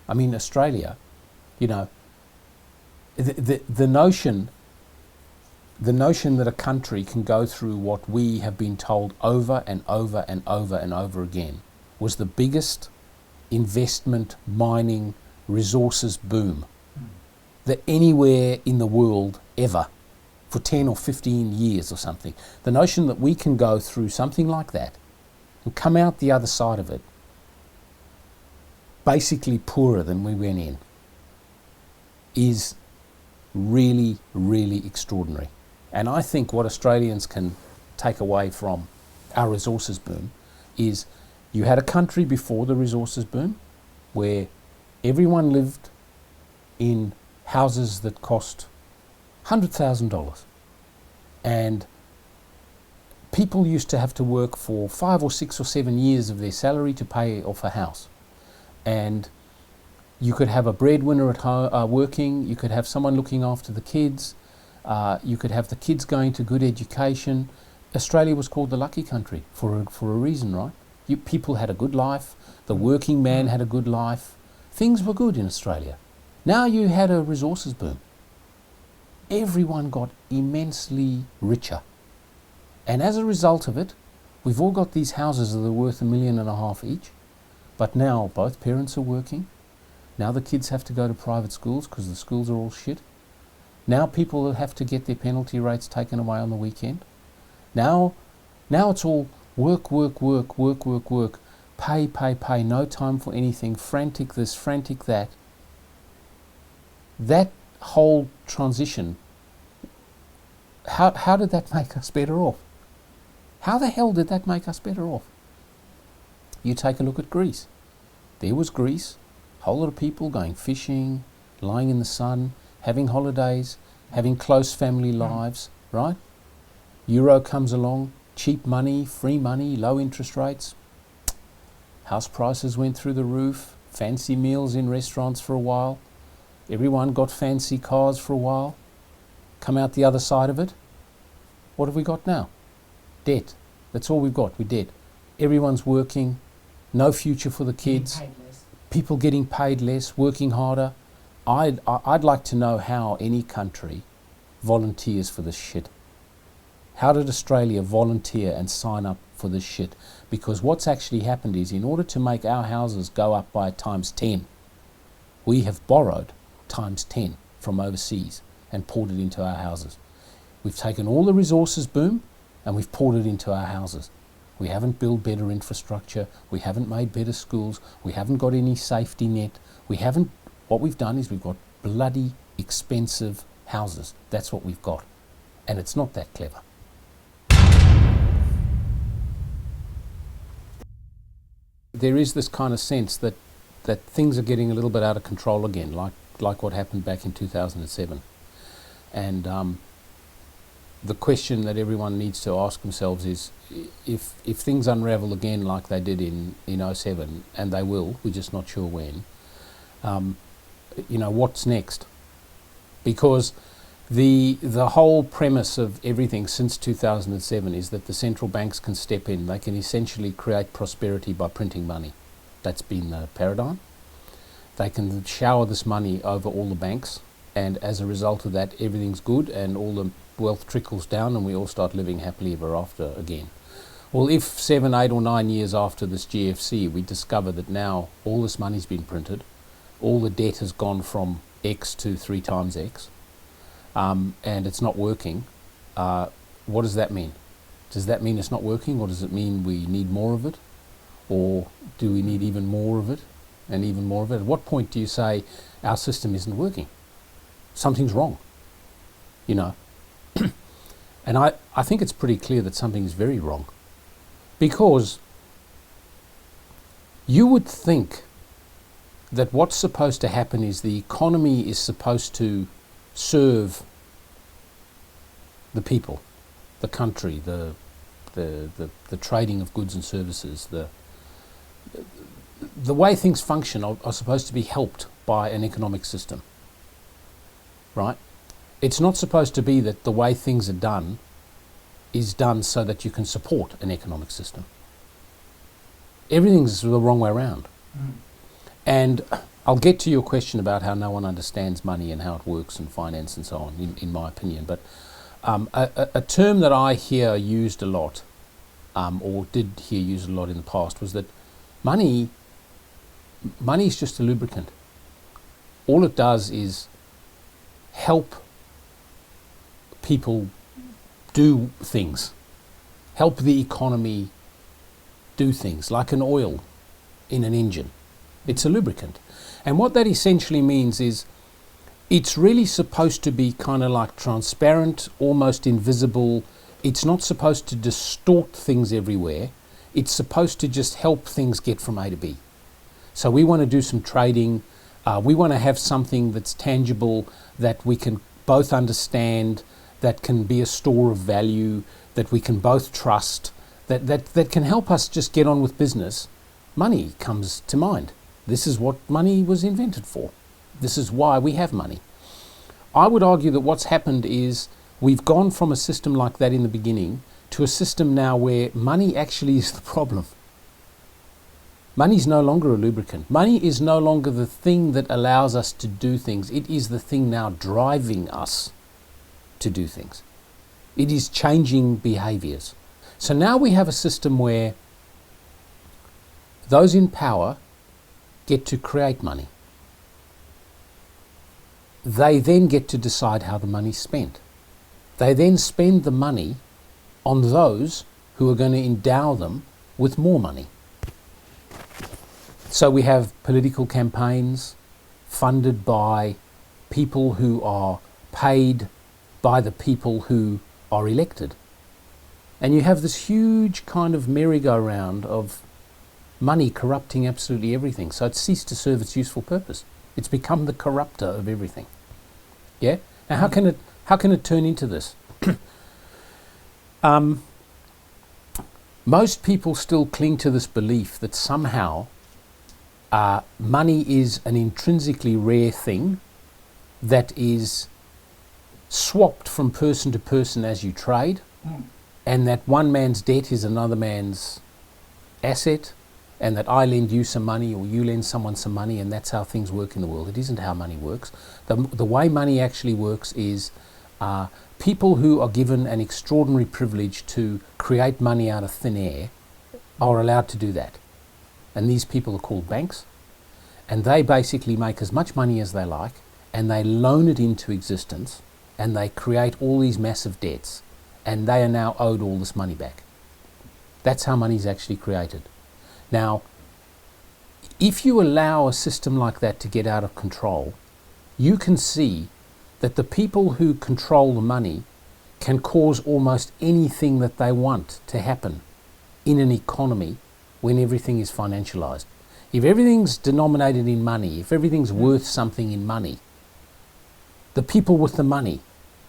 I mean, Australia, you know, the notion that a country can go through what we have been told over and over and over and over again was the biggest investment, mining, resources boom that anywhere in the world ever for 10 or 15 years or something. The notion that we can go through something like that and come out the other side of it basically poorer than we went in is really, really extraordinary. And I think what Australians can take away from our resources boom is you had a country before the resources boom where everyone lived in houses that cost $100,000, and people used to have to work for 5 or 6 or 7 years of their salary to pay off a house. And you could have a breadwinner at home working, you could have someone looking after the kids, you could have the kids going to good education. Australia was called the lucky country for a reason, right? People had a good life, the working man had a good life, things were good in Australia. Now you had a resources boom. Everyone got immensely richer. And as a result of it, we've all got these houses that are worth $1.5 million each. But now both parents are working. Now the kids have to go to private schools because the schools are all shit. Now people have to get their penalty rates taken away on the weekend. Now it's all work, pay, no time for anything, frantic this, frantic that. That whole transition, how did that make us better off? How the hell did that make us better off? You take a look at Greece. There was Greece, a whole lot of people going fishing, lying in the sun, having holidays, having close family lives, right? Euro comes along, cheap money, free money, low interest rates. House prices went through the roof, fancy meals in restaurants for a while. Everyone got fancy cars for a while. Come out the other side of it. What have we got now? Debt. That's all we've got. We're dead. Everyone's working. No future for the kids. People getting paid less, working harder. I'd like to know how any country volunteers for this shit. How did Australia volunteer and sign up for this shit? Because what's actually happened is in order to make our houses go up by times 10, we have borrowed times 10 from overseas and poured it into our houses. We've taken all the resources boom and we've poured it into our houses. We haven't built better infrastructure, we haven't made better schools, we haven't got any safety net, what we've done is we've got bloody expensive houses. That's what we've got. And it's not that clever. There is this kind of sense that things are getting a little bit out of control again, like what happened back in 2007. And the question that everyone needs to ask themselves is, if things unravel again like they did in 07, and they will, we're just not sure when, what's next? Because the whole premise of everything since 2007 is that the central banks can step in. They can essentially create prosperity by printing money. That's been the paradigm. They can shower this money over all the banks, and as a result of that, everything's good and all the wealth trickles down and we all start living happily ever after again. Well, if 7, 8 or 9 years after this GFC we discover that now all this money's been printed, all the debt has gone from X to 3 times X, and it's not working, what does that mean? Does that mean it's not working, or does it mean we need more of it? Or do we need even more of it and even more of it? At what point do you say our system isn't working? Something's wrong, And I think it's pretty clear that something's very wrong, because you would think that what's supposed to happen is the economy is supposed to serve the people, the country, the trading of goods and services, the way things function are supposed to be helped by an economic system, right? It's not supposed to be that the way things are done is done so that you can support an economic system. Everything's the wrong way around. And I'll get to your question about how no one understands money and how it works and finance and so on, in my opinion. But a term that I hear used a lot, or did hear used a lot in the past, was that money is just a lubricant. All it does is help people do things, help the economy do things, like an oil in an engine. It's a lubricant. And what that essentially means is it's really supposed to be kind of like transparent, almost invisible. It's not supposed to distort things everywhere. It's supposed to just help things get from A to B. So we want to do some trading. We want to have something that's tangible, that we can both understand, that can be a store of value, that we can both trust, that can help us just get on with business. Money comes to mind. This is what money was invented for. This is why we have money. I would argue that what's happened is we've gone from a system like that in the beginning to a system now where money actually is the problem. Money is no longer a lubricant. Money is no longer the thing that allows us to do things. It is the thing now driving us to do things. It is changing behaviors. So now we have a system where those in power get to create money. They then get to decide how the money's spent. They then spend the money on those who are going to endow them with more money. So we have political campaigns funded by people who are paid by the people who are elected. And you have this huge kind of merry-go-round of money corrupting absolutely everything. So it's ceased to serve its useful purpose. It's become the corrupter of everything. Yeah? Now how can it turn into this? Most people still cling to this belief that somehow money is an intrinsically rare thing that is swapped from person to person as you trade, and that one man's debt is another man's asset, and that I lend you some money or you lend someone some money, and that's how things work in the world. It isn't how money works. The way money actually works is people who are given an extraordinary privilege to create money out of thin air are allowed to do that. And these people are called banks, and they basically make as much money as they like, and they loan it into existence, and they create all these massive debts, and they are now owed all this money back. That's how money is actually created. Now, if you allow a system like that to get out of control, you can see that the people who control the money can cause almost anything that they want to happen in an economy when everything is financialized. If everything's denominated in money, if everything's worth something in money, the people with the money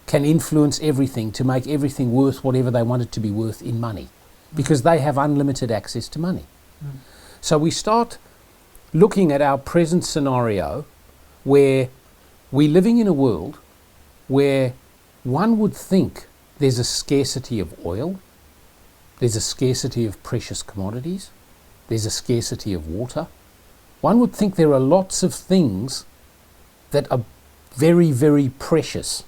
can influence everything to make everything worth whatever they want it to be worth in money, because they have unlimited access to money. So we start looking at our present scenario where we're living in a world where one would think there's a scarcity of oil, there's a scarcity of precious commodities, there's a scarcity of water. One would think there are lots of things that are very, very precious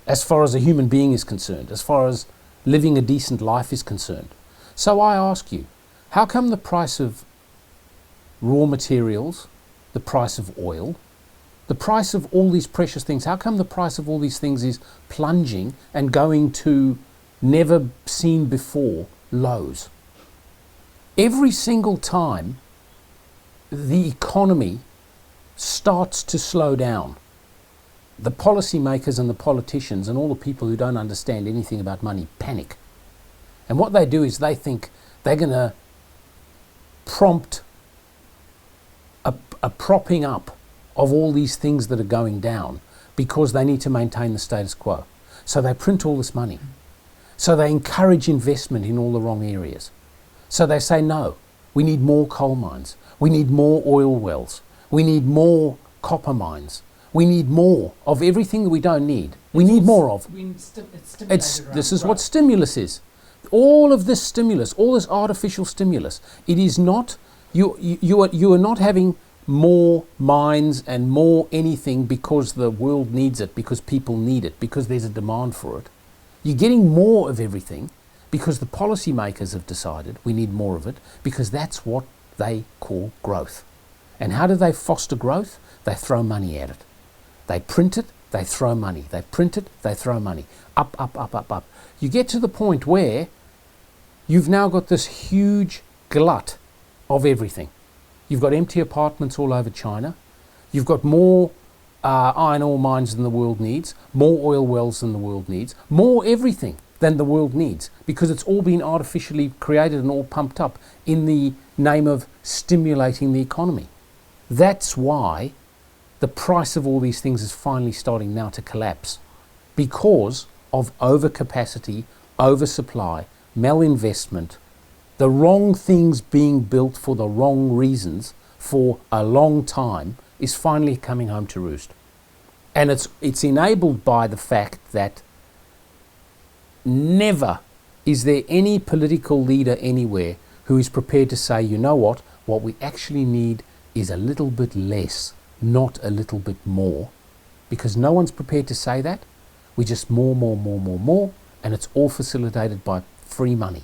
as far as a human being is concerned, as far as living a decent life is concerned. So I ask you, how come the price of raw materials, the price of oil, the price of all these precious things, how come the price of all these things is plunging and going to never seen before lows? Every single time the economy starts to slow down, the policymakers and the politicians and all the people who don't understand anything about money panic. And what they do is they think they're going to prompt a propping up of all these things that are going down because they need to maintain the status quo. So they print all this money. So they encourage investment in all the wrong areas. So they say, no, we need more coal mines. We need more oil wells. We need more copper mines. We need more of everything that we don't need. We need more of. This is what stimulus is. All of this stimulus, all this artificial stimulus, it is not, you are not having more mines and more anything because the world needs it, because people need it, because there's a demand for it. You're getting more of everything because the policymakers have decided we need more of it, because that's what they call growth. And how do they foster growth? They throw money at it. They print it, they throw money. They print it, they throw money. Up, up, up, up, up. You get to the point where you've now got this huge glut of everything. You've got empty apartments all over China. You've got more iron ore mines than the world needs, more oil wells than the world needs, more everything than the world needs, because it's all been artificially created and all pumped up in the name of stimulating the economy. That's why the price of all these things is finally starting now to collapse, because of overcapacity, oversupply, malinvestment, the wrong things being built for the wrong reasons for a long time is finally coming home to roost. And it's enabled by the fact that never is there any political leader anywhere who is prepared to say, you know what we actually need is a little bit less, not a little bit more, because no one's prepared to say that. We just more, and it's all facilitated by free money.